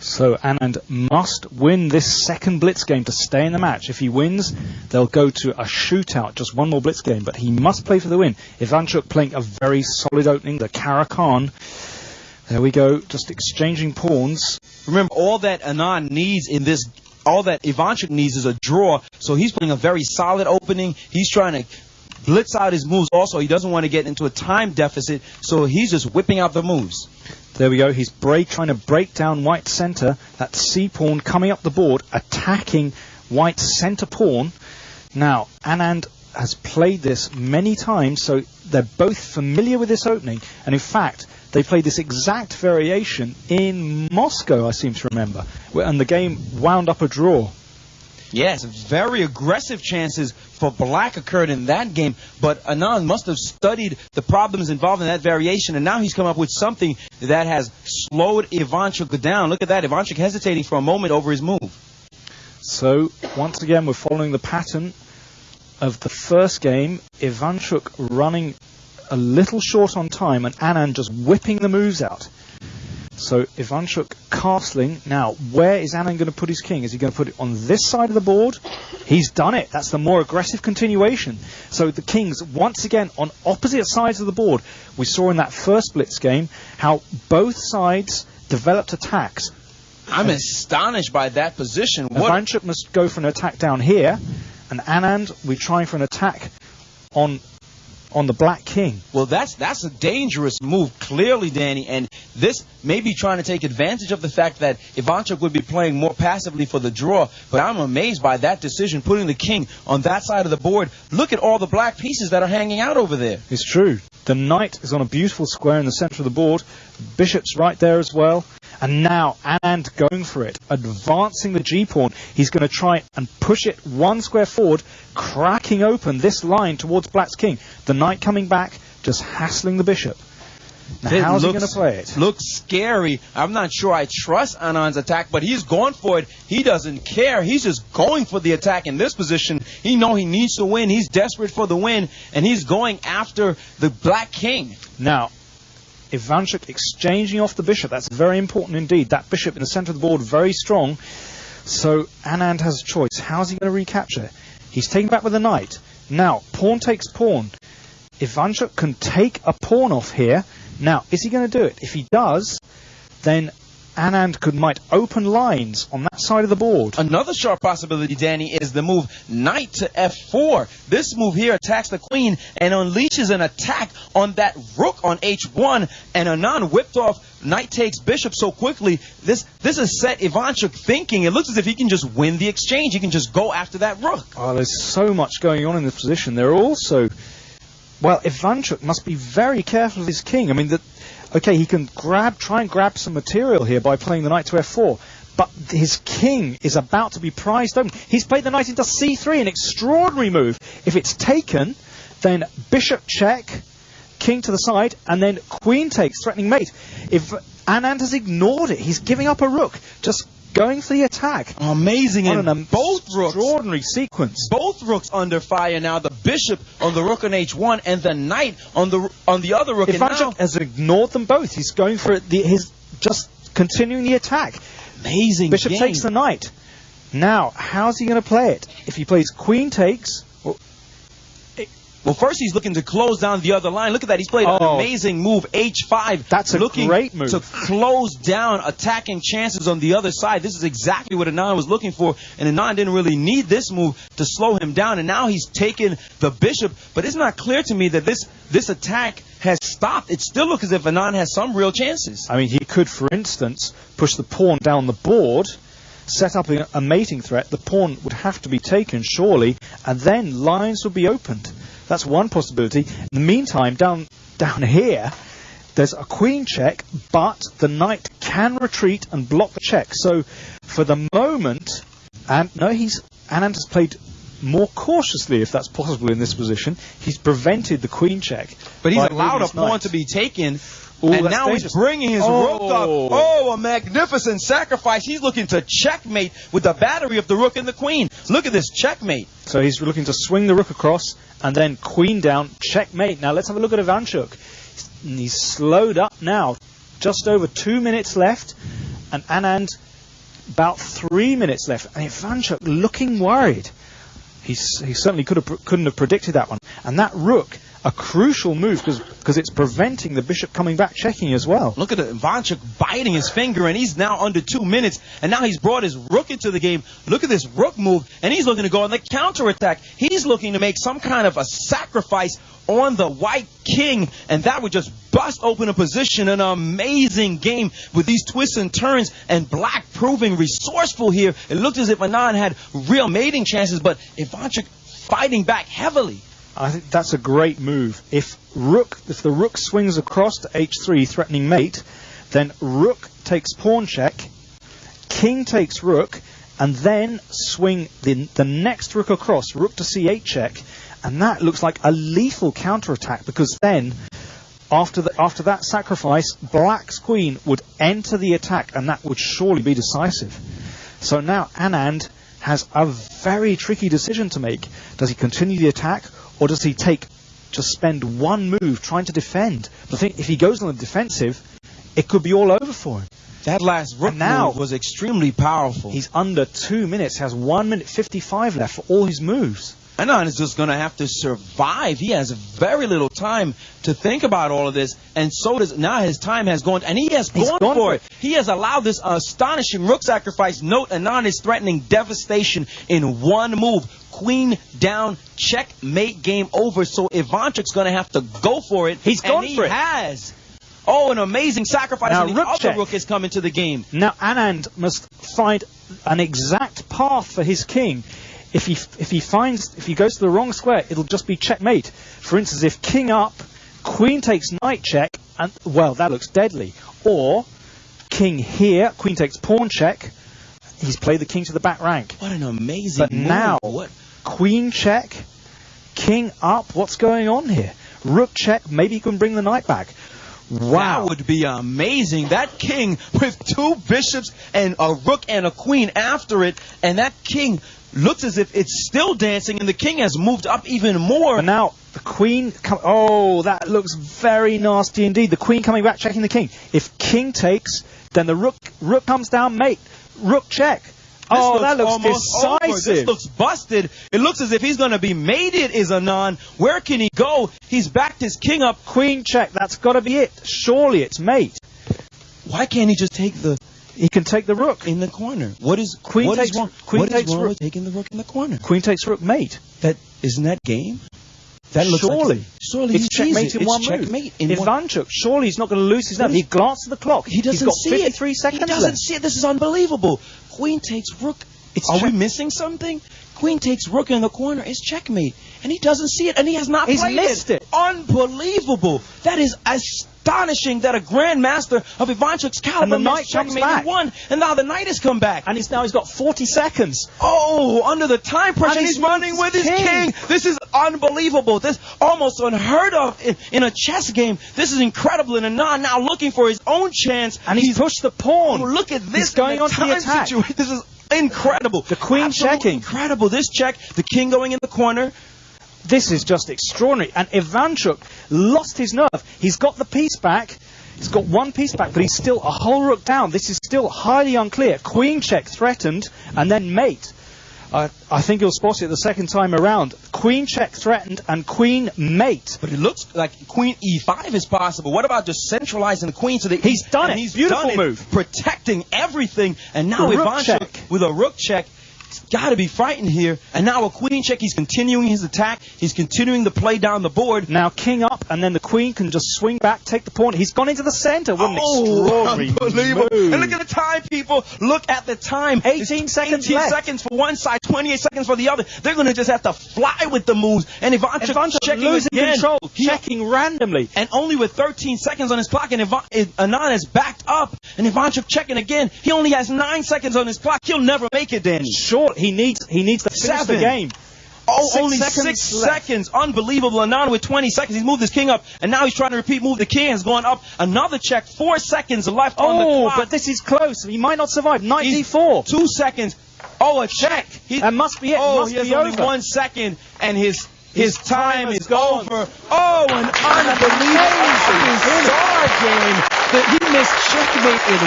So Anand must win this second blitz game to stay in the match. If he wins, they'll go to a shootout, just one more blitz game, but he must play for the win. Ivanchuk playing a very solid opening, the Karakan. There we go, just exchanging pawns. Remember, all that Anand needs in this, all that Ivanchuk needs is a draw, so he's playing a very solid opening. He's trying to blitz out his moves also. He doesn't want to get into a time deficit, so he's just whipping out the moves. There we go. He's trying to break down white's center. That c-pawn coming up the board, attacking white's center pawn. Now, Anand has played this many times, so they're both familiar with this opening. And in fact, they played this exact variation in Moscow, I seem to remember. And the game wound up a draw. Yes, very aggressive chances for black occurred in that game, but Anand must have studied the problems involved in that variation, and now he's come up with something that has slowed Ivanchuk down. Look at that, Ivanchuk hesitating for a moment over his move. So, once again, we're following the pattern of the first game. Ivanchuk running a little short on time, and Anand just whipping the moves out. So Ivanchuk castling. Now, where is Anand going to put his king? Is he going to put it on this side of the board? He's done it. That's the more aggressive continuation. So the kings, once again, on opposite sides of the board. We saw in that first blitz game how both sides developed attacks. I'm astonished by that position. Ivanchuk must go for an attack down here, and Anand, we're trying for an attack on the black king. Well, that's a dangerous move, clearly, Danny, and this may be trying to take advantage of the fact that Ivanchuk would be playing more passively for the draw, but I'm amazed by that decision, putting the king on that side of the board. Look at all the black pieces that are hanging out over there. It's true. The knight is on a beautiful square in the center of the board. Bishop's right there as well. And now Anand going for it, advancing the g-pawn. He's going to try and push it one square forward, cracking open this line towards black's king. The knight coming back, just hassling the bishop. Now, how's he going to play it? Looks scary. I'm not sure I trust Anand's attack, but he's going for it. He doesn't care. He's just going for the attack in this position. He knows he needs to win. He's desperate for the win, and he's going after the black king. Now, Ivanchuk exchanging off the bishop. That's very important indeed. That bishop in the center of the board, very strong. So Anand has a choice. How's he going to recapture? He's taken back with a knight. Now, pawn takes pawn. Ivanchuk can take a pawn off here. Now, is he going to do it? If he does, then Anand might open lines on that side of the board. Another sharp possibility, Danny, is the move knight to f4. This move here attacks the queen and unleashes an attack on that rook on h1. And Anand whipped off knight takes bishop so quickly. This has set Ivanchuk thinking. It looks as if he can just win the exchange. He can just go after that rook. Oh, there's so much going on in this position. There are also... Well, Ivanchuk must be very careful of his king. I mean, okay, he can try and grab some material here by playing the knight to f4, but his king is about to be prized open. He's played the knight into c3, an extraordinary move. If it's taken, then bishop check, king to the side, and then queen takes, threatening mate. If Anand has ignored it, he's giving up a rook, just going for the attack. Amazing. And both rooks. Extraordinary sequence. Both rooks under fire now. The bishop on the rook on h1 and the knight on the other rook. Ivanchuk has ignored them both. He's going for his just continuing the attack. Amazing. Bishop game. takes the knight. Now, how's he going to play it? If he plays queen takes... Well, first he's looking to close down the other line. Look at that. He's played an amazing move, h5. That's a great move. To close down attacking chances on the other side. This is exactly what Anand was looking for. And Anand didn't really need this move to slow him down. And now he's taken the bishop. But it's not clear to me that this attack has stopped. It still looks as if Anand has some real chances. I mean, he could, for instance, push the pawn down the board, set up a mating threat. The pawn would have to be taken, surely, and then lines would be opened. That's one possibility. In the meantime, down here, there's a queen check, but the knight can retreat and block the check. So, for the moment, Anand has played more cautiously, if that's possible in this position. He's prevented the queen check. But he's allowed a pawn to be taken. Ooh, and now dangerous. He's bringing his rook up. Oh, a magnificent sacrifice. He's looking to checkmate with the battery of the rook and the queen. Look at this checkmate. So he's looking to swing the rook across and then queen down, checkmate. Now let's have a look at Ivanchuk. He's slowed up now. Just over 2 minutes left. And Anand, about 3 minutes left, and Ivanchuk looking worried. He certainly couldn't have predicted that one. And that rook, a crucial move because it's preventing the bishop coming back checking as well. Look at Ivanchuk biting his finger, and he's now under 2 minutes, and now he's brought his rook into the game. Look at this rook move, and he's looking to go on the counterattack. He's looking to make some kind of a sacrifice on the white king, and that would just bust open a position. An amazing game with these twists and turns, and black proving resourceful here. It looked as if Anand had real mating chances, but Ivanchuk fighting back heavily. I think that's a great move. If the rook swings across to h3 threatening mate, then rook takes pawn check, king takes rook, and then swing the next rook across, rook to c8 check, and that looks like a lethal counterattack, because then after that sacrifice, black's queen would enter the attack, and that would surely be decisive. So now Anand has a very tricky decision to make. Does he continue the attack, or does he just spend one move trying to defend? But I think if he goes on the defensive, it could be all over for him. That last rook move was extremely powerful. He's under 2 minutes, has 1 minute 55 left for all his moves. Anand is just going to have to survive. He has very little time to think about all of this, and so does now his time has gone, and he has gone for it. He has allowed this astonishing rook sacrifice. Note, Anand is threatening devastation in one move. Queen down, checkmate, game over. So Ivanchuk's going to have to go for it. He's gone for it. He has. Oh, an amazing sacrifice. Now, and the other rook has come into the game. Now Anand must find an exact path for his king. If he goes to the wrong square, it'll just be checkmate. For instance, if king up, queen takes knight check, and well, that looks deadly. Or king here, queen takes pawn check. He's played the king to the back rank. What an amazing move. Now, queen check, king up. What's going on here? Rook check. Maybe he can bring the knight back. Wow. That would be amazing. That king with two bishops and a rook and a queen after it, and that king looks as if it's still dancing, and the king has moved up even more. And now the queen, oh, that looks very nasty indeed. The queen coming back, checking the king. If king takes, then the rook comes down, mate. Rook check. Oh, that looks decisive. This looks busted. It looks as if he's going to be mated, is Anand. Where can he go? He's backed his king up. Queen check. That's got to be it. Surely it's mate. Why can't he just take the... He can take the rook in the corner. What is queen what takes is wrong? Queen what takes is wrong rook. with taking the rook in the corner? Queen takes rook mate. That isn't that game. That looks surely. Surely it's checkmate in one move. Ivanchuk, surely he's not going to lose his nerve. He glanced at the clock. He doesn't see it. He's got 53 seconds left. He doesn't left. see it. This is unbelievable. Queen takes rook. Are we missing something? Queen takes rook in the corner. It's checkmate. And he doesn't see it, and he has not played it. He's missed it. Unbelievable. That is astonishing that a grandmaster of Ivanchuk's caliber missed checkmate and won, and now the knight has come back. And he's got 40 seconds. Oh, under the time pressure, and he's running with his king. This is unbelievable. This almost unheard of in a chess game. This is incredible, and Anand now looking for his own chance. And he's pushed the pawn. Oh, look at this. He's going on to the attack. This is incredible. The queen checking. Incredible. This check, the king going in the corner. This is just extraordinary. And Ivanchuk lost his nerve. He's got the piece back. He's got one piece back, but he's still a whole rook down. This is still highly unclear. Queen check threatened, and then mate. I think you'll spot it the second time around. Queen check threatened, and queen mate. But it looks like queen e5 is possible. What about just centralizing the queen to the east? He's done it. He's beautiful move. Protecting everything. And now Ivanchuk with a rook check. He's got to be frightened here. And now a queen check. He's continuing his attack. He's continuing the play down the board. Now king up, and then the queen can just swing back, take the pawn. He's gone into the center. What an extraordinary unbelievable move. And look at the time, people. Look at the time. 18 seconds 18 left. seconds for one side, 28 seconds for the other. They're going to just have to fly with the moves. And Ivanchuk checking losing again. Control, checking randomly. And only with 13 seconds on his clock, and Anand is backed up. And Ivanchuk checking again. He only has 9 seconds on his clock. He'll never make it, Danny. Sure, he needs to finish the game. Oh, only 6 seconds. Unbelievable. Anand with 20 seconds. He's moved his king up, and now he's trying to repeat move. The king has gone up. Another check. 4 seconds left on the clock. Oh, but this is close. He might not survive. Knight d4. 2 seconds. Oh, a check. That must be it. Oh, he has only 1 second, and his time is over. Oh, an unbelievable game. He missed checkmate in